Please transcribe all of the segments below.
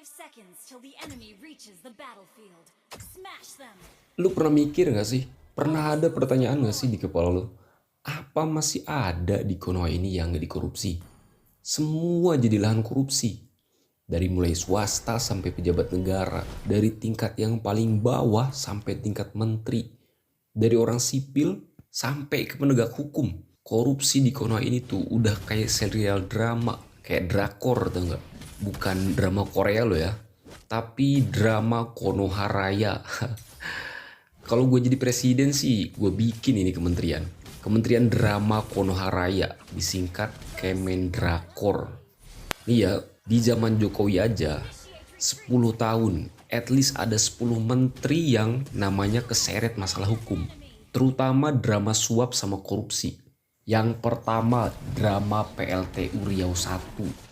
seconds till the enemy reaches the battlefield. Smash them. Lu pernah mikir gak sih? Pernah ada pertanyaan gak sih di kepala lu? Apa masih ada di Konoha ini yang gak dikorupsi? Semua jadi lahan korupsi. Dari mulai swasta sampai pejabat negara. Dari tingkat yang paling bawah sampai tingkat menteri. Dari orang sipil sampai ke penegak hukum. Korupsi di Konoha ini tuh udah kayak serial drama. Kayak drakor, tau gak? Bukan drama Korea lo ya. Tapi drama Konoha Raya. Kalau gue jadi presiden sih, gue bikin ini kementerian. Kementerian Drama Konoha Raya, disingkat Kemendrakor. Iya, di zaman Jokowi aja, 10 tahun, at least ada 10 menteri yang namanya keseret masalah hukum. Terutama drama suap sama korupsi. Yang pertama, drama PLTU Riau I,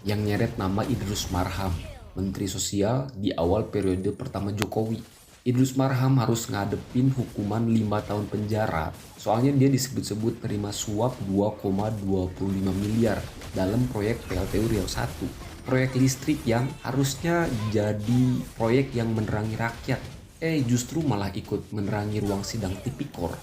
yang nyeret nama Idrus Marham, Menteri Sosial di awal periode pertama Jokowi. Idrus Marham harus ngadepin hukuman 5 tahun penjara. Soalnya dia disebut-sebut terima suap 2,25 miliar dalam proyek PLTU Riau I. Proyek listrik yang harusnya jadi proyek yang menerangi rakyat. Justru malah ikut menerangi ruang sidang tipikor.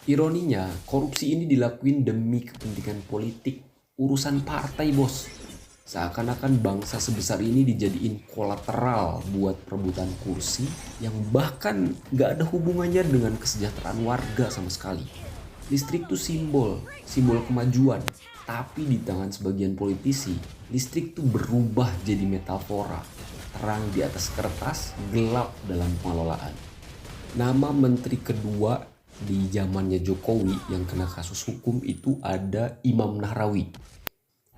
Ironinya, korupsi ini dilakuin demi kepentingan politik. Urusan partai, bos. Seakan-akan bangsa sebesar ini dijadiin kolateral buat perebutan kursi yang bahkan gak ada hubungannya dengan kesejahteraan warga sama sekali. Listrik tuh simbol kemajuan. Tapi di tangan sebagian politisi, listrik tuh berubah jadi metafora. Terang di atas kertas, gelap dalam pengelolaan. Nama menteri kedua di zamannya Jokowi yang kena kasus hukum itu ada Imam Nahrawi.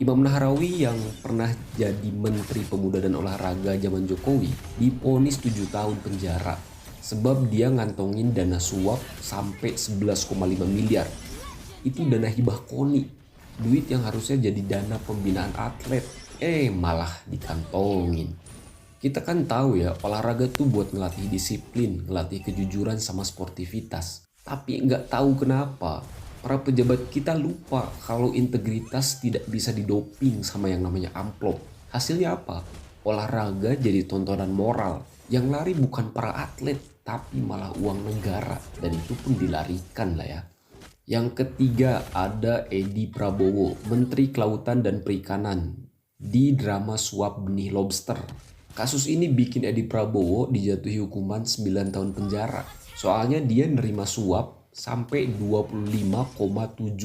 Imam Nahrawi yang pernah jadi Menteri Pemuda dan Olahraga zaman Jokowi divonis 7 tahun penjara sebab dia ngantongin dana suap sampai 11,5 miliar. Itu dana hibah KONI, duit yang harusnya jadi dana pembinaan atlet, malah dikantongin. Kita kan tahu ya, olahraga tuh buat ngelatih disiplin, ngelatih kejujuran sama sportivitas. Tapi nggak tahu kenapa para pejabat kita lupa kalau integritas tidak bisa didoping sama yang namanya amplop. Hasilnya apa? Olahraga jadi tontonan moral. Yang lari bukan para atlet, tapi malah uang negara. Dan itu pun dilarikan lah ya. Yang ketiga ada Edi Prabowo, Menteri Kelautan dan Perikanan, di drama suap benih lobster. Kasus ini bikin Edi Prabowo dijatuhi hukuman 9 tahun penjara. Soalnya dia nerima suap sampai 25,7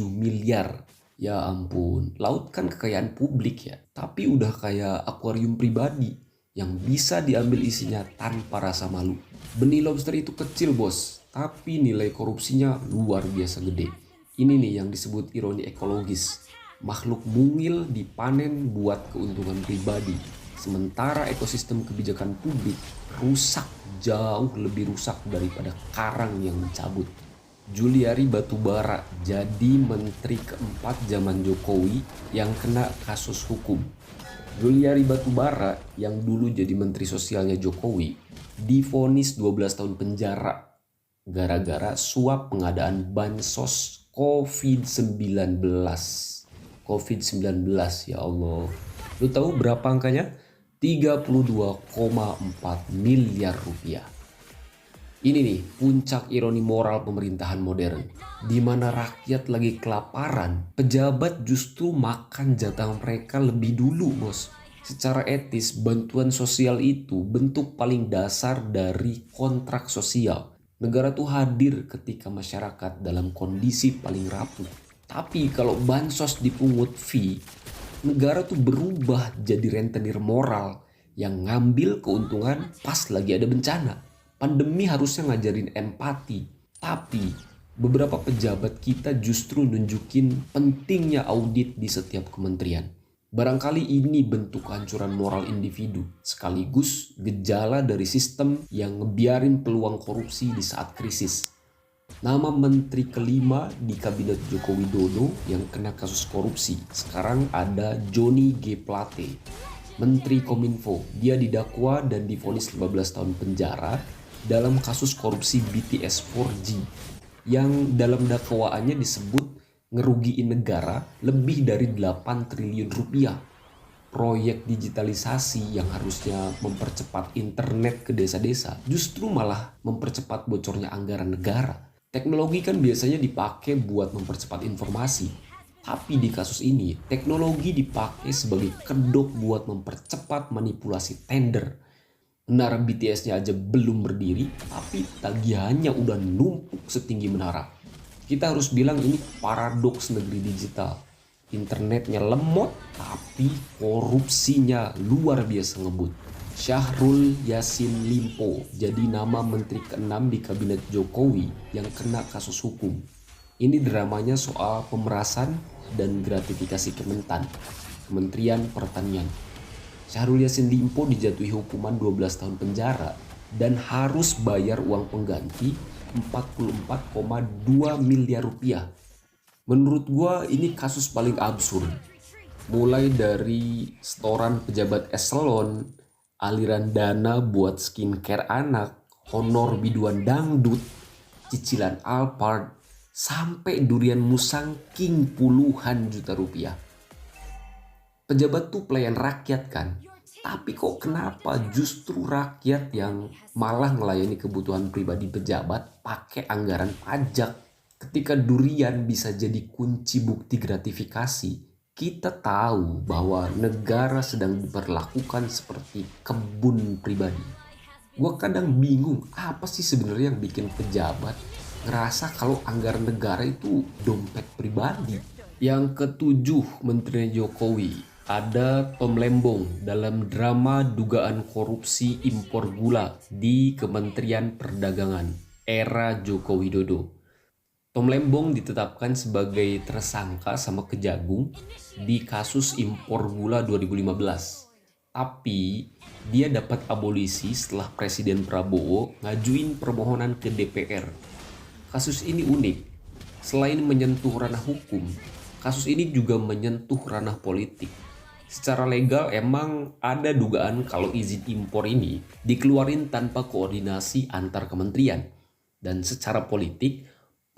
miliar. Ya ampun, laut kan kekayaan publik ya. Tapi udah kayak akuarium pribadi yang bisa diambil isinya tanpa rasa malu. Benih lobster itu kecil bos, tapi nilai korupsinya luar biasa gede. Ini nih yang disebut ironi ekologis. Makhluk mungil dipanen buat keuntungan pribadi. Sementara ekosistem kebijakan publik rusak, jauh lebih rusak daripada karang yang dicabut. Juliari Batubara jadi menteri keempat zaman Jokowi yang kena kasus hukum. Juliari Batubara yang dulu jadi menteri sosialnya Jokowi divonis 12 tahun penjara gara-gara suap pengadaan bansos COVID-19. COVID-19 ya Allah. Lu tahu berapa angkanya? 32,4 miliar rupiah. Ini nih puncak ironi moral pemerintahan modern, di mana rakyat lagi kelaparan, pejabat justru makan jatah mereka lebih dulu, bos. Secara etis, bantuan sosial itu bentuk paling dasar dari kontrak sosial. Negara tuh hadir ketika masyarakat dalam kondisi paling rapuh. Tapi kalau bansos dipungut fee, negara tuh berubah jadi rentenir moral yang ngambil keuntungan pas lagi ada bencana. Pandemi harusnya ngajarin empati, tapi beberapa pejabat kita justru nunjukin pentingnya audit di setiap kementerian. Barangkali ini bentuk kehancuran moral individu, sekaligus gejala dari sistem yang ngebiarin peluang korupsi di saat krisis. Nama menteri kelima di kabinet Joko Widodo yang kena kasus korupsi sekarang ada Johnny G. Plate, Menteri Kominfo. Dia didakwa dan divonis 15 tahun penjara dalam kasus korupsi BTS 4G yang dalam dakwaannya disebut ngerugiin negara lebih dari 8 triliun rupiah. proyek digitalisasi yang harusnya mempercepat internet ke desa-desa justru malah mempercepat bocornya anggaran negara. Teknologi kan biasanya dipakai buat mempercepat informasi, tapi di kasus ini teknologi dipakai sebagai kedok buat mempercepat manipulasi tender. Menara BTS-nya aja belum berdiri, tapi tagihannya udah numpuk setinggi menara. Kita harus bilang ini paradoks negeri digital. Internetnya lemot, tapi korupsinya luar biasa ngebut. Syahrul Yassin Limpo jadi nama menteri ke-6 di kabinet Jokowi yang kena kasus hukum. Ini dramanya soal pemerasan dan gratifikasi Kementerian Pertanian. Syahrul Yassin Limpo dijatuhi hukuman 12 tahun penjara dan harus bayar uang pengganti 44,2 miliar rupiah. Menurut gua ini kasus paling absurd. Mulai dari setoran pejabat eselon, aliran dana buat skincare anak, honor biduan dangdut, cicilan Alphard, sampai durian musang king puluhan juta rupiah. Pejabat tuh pelayan rakyat kan, tapi kok kenapa justru rakyat yang malah melayani kebutuhan pribadi pejabat pakai anggaran pajak? Ketika durian bisa jadi kunci bukti gratifikasi, kita tahu bahwa negara sedang diperlakukan seperti kebun pribadi. Gue kadang bingung apa sih sebenarnya yang bikin pejabat ngerasa kalau anggaran negara itu dompet pribadi. Yang ketujuh, Menteri Jokowi ada Tom Lembong dalam drama dugaan korupsi impor gula di Kementerian Perdagangan era Joko Widodo. Tom Lembong ditetapkan sebagai tersangka sama Kejagung di kasus impor gula 2015. Tapi dia dapat abolisi setelah Presiden Prabowo ngajuin permohonan ke DPR. Kasus ini unik. Selain menyentuh ranah hukum, kasus ini juga menyentuh ranah politik. Secara legal emang ada dugaan kalau izin impor ini dikeluarin tanpa koordinasi antar kementerian. Dan secara politik,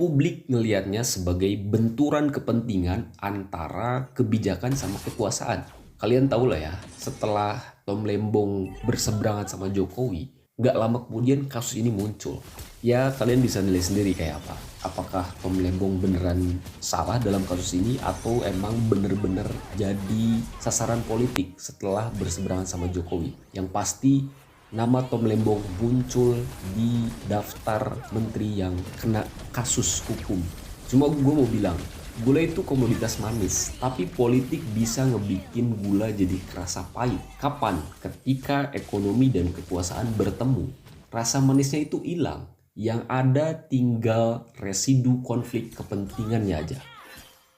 publik ngelihatnya sebagai benturan kepentingan antara kebijakan sama kekuasaan. Kalian tahu lah ya, setelah Tom Lembong berseberangan sama Jokowi, gak lama kemudian kasus ini muncul. Ya kalian bisa nilai sendiri kayak apa. Apakah Tom Lembong beneran salah dalam kasus ini atau emang bener-bener jadi sasaran politik setelah berseberangan sama Jokowi. Yang pasti nama Tom Lembong muncul di daftar menteri yang kena kasus hukum. Cuma gue mau bilang, gula itu komoditas manis, tapi politik bisa ngebikin gula jadi kerasa pahit. Kapan? Ketika ekonomi dan kekuasaan bertemu, rasa manisnya itu hilang. Yang ada tinggal residu konflik kepentingannya aja.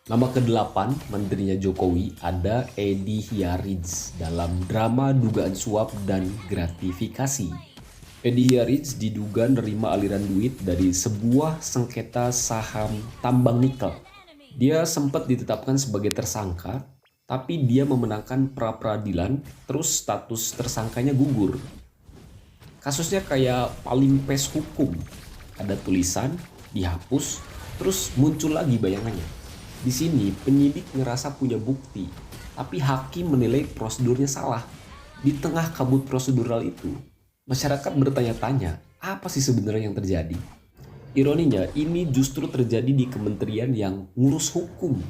Nama ke-8 menterinya Jokowi ada Edi Hiariz dalam drama dugaan suap dan gratifikasi. Edi Hiariz diduga nerima aliran duit dari sebuah sengketa saham tambang nikel. Dia sempat ditetapkan sebagai tersangka, tapi dia memenangkan pra-peradilan, terus status tersangkanya gugur. Kasusnya kayak palimpes hukum. Ada tulisan, dihapus, terus muncul lagi bayangannya. Di sini penyidik ngerasa punya bukti, tapi hakim menilai prosedurnya salah. Di tengah kabut prosedural itu, masyarakat bertanya-tanya, apa sih sebenarnya yang terjadi? Ironinya, ini justru terjadi di kementerian yang ngurus hukum.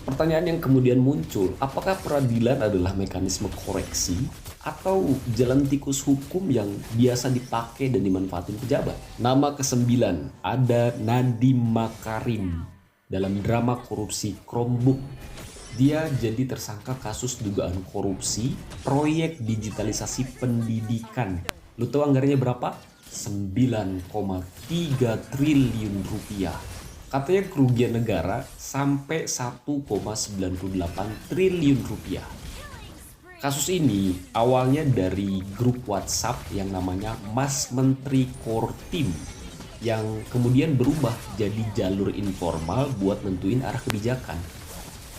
Pertanyaan yang kemudian muncul, apakah peradilan adalah mekanisme koreksi atau jalan tikus hukum yang biasa dipakai dan dimanfaatin pejabat? Nama ke-9 ada Nadiem Makarim dalam drama korupsi Chromebook. Dia jadi tersangka kasus dugaan korupsi proyek digitalisasi pendidikan. Lu tahu anggarannya berapa? 9,3 triliun rupiah. Katanya kerugian negara sampai 1,98 triliun rupiah. Kasus ini awalnya dari grup WhatsApp yang namanya Mas Menteri Core Team yang kemudian berubah jadi jalur informal buat nentuin arah kebijakan.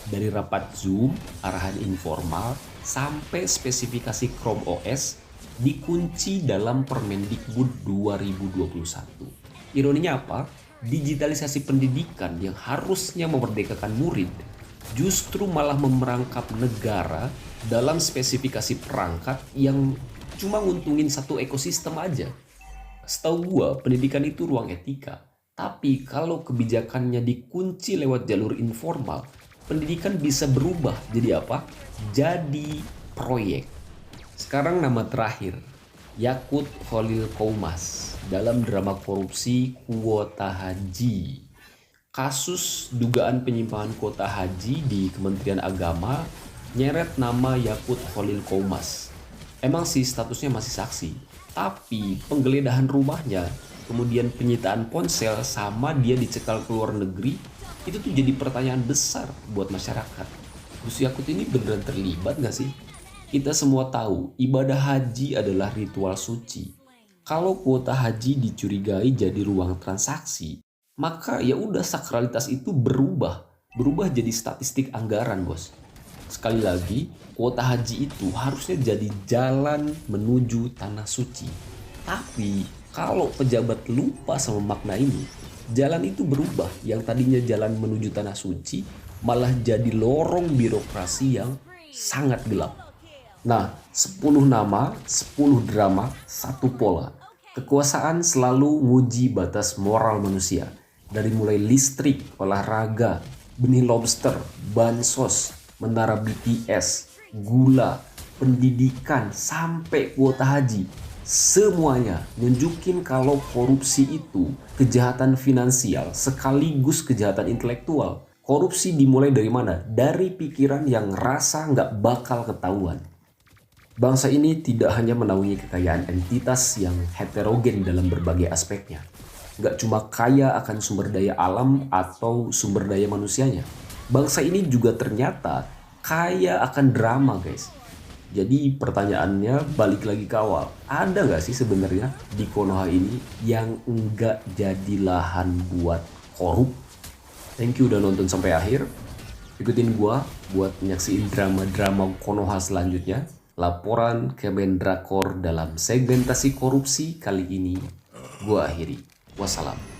Dari rapat Zoom, arahan informal, sampai spesifikasi Chrome OS dikunci dalam Permendikbud 2021. Ironinya apa? Digitalisasi pendidikan yang harusnya memerdekakan murid justru malah memerangkap negara dalam spesifikasi perangkat yang cuma nguntungin satu ekosistem aja. Setahu gua, pendidikan itu ruang etika. Tapi kalau kebijakannya dikunci lewat jalur informal, pendidikan bisa berubah jadi apa? Jadi proyek. Sekarang nama terakhir, Yakut Khalil Qoumas dalam drama korupsi kuota haji. Kasus dugaan penyimpangan kuota haji di Kementerian Agama nyeret nama Yakut Khalil Qoumas. Emang sih statusnya masih saksi, tapi penggeledahan rumahnya, kemudian penyitaan ponsel sama dia dicekal ke luar negeri, itu tuh jadi pertanyaan besar buat masyarakat. Gus Yakut ini beneran terlibat gak sih? Kita semua tahu ibadah haji adalah ritual suci. Kalau kuota haji dicurigai jadi ruang transaksi, maka ya udah sakralitas itu berubah jadi statistik anggaran, bos. Sekali lagi, kuota haji itu harusnya jadi jalan menuju tanah suci. Tapi kalau pejabat lupa sama makna ini, jalan itu berubah. Yang tadinya jalan menuju tanah suci malah jadi lorong birokrasi yang sangat gelap. Nah, 10 nama, 10 drama, satu pola. Kekuasaan selalu nguji batas moral manusia. Dari mulai listrik, olahraga, benih lobster, bansos, menara BTS, gula, pendidikan, sampai kuota haji. Semuanya nunjukin kalau korupsi itu kejahatan finansial sekaligus kejahatan intelektual. Korupsi dimulai dari mana? Dari pikiran yang rasa nggak bakal ketahuan. Bangsa ini tidak hanya menaungi kekayaan entitas yang heterogen dalam berbagai aspeknya. Nggak cuma kaya akan sumber daya alam atau sumber daya manusianya. Bangsa ini juga ternyata kaya akan drama, guys. Jadi pertanyaannya balik lagi ke awal. Ada nggak sih sebenarnya di Konoha ini yang nggak jadi lahan buat korup? Thank you udah nonton sampai akhir. Ikutin gua buat nyaksiin drama-drama Konoha selanjutnya. Laporan Kemendrakor dalam segmentasi korupsi kali ini gua akhiri. Wassalam.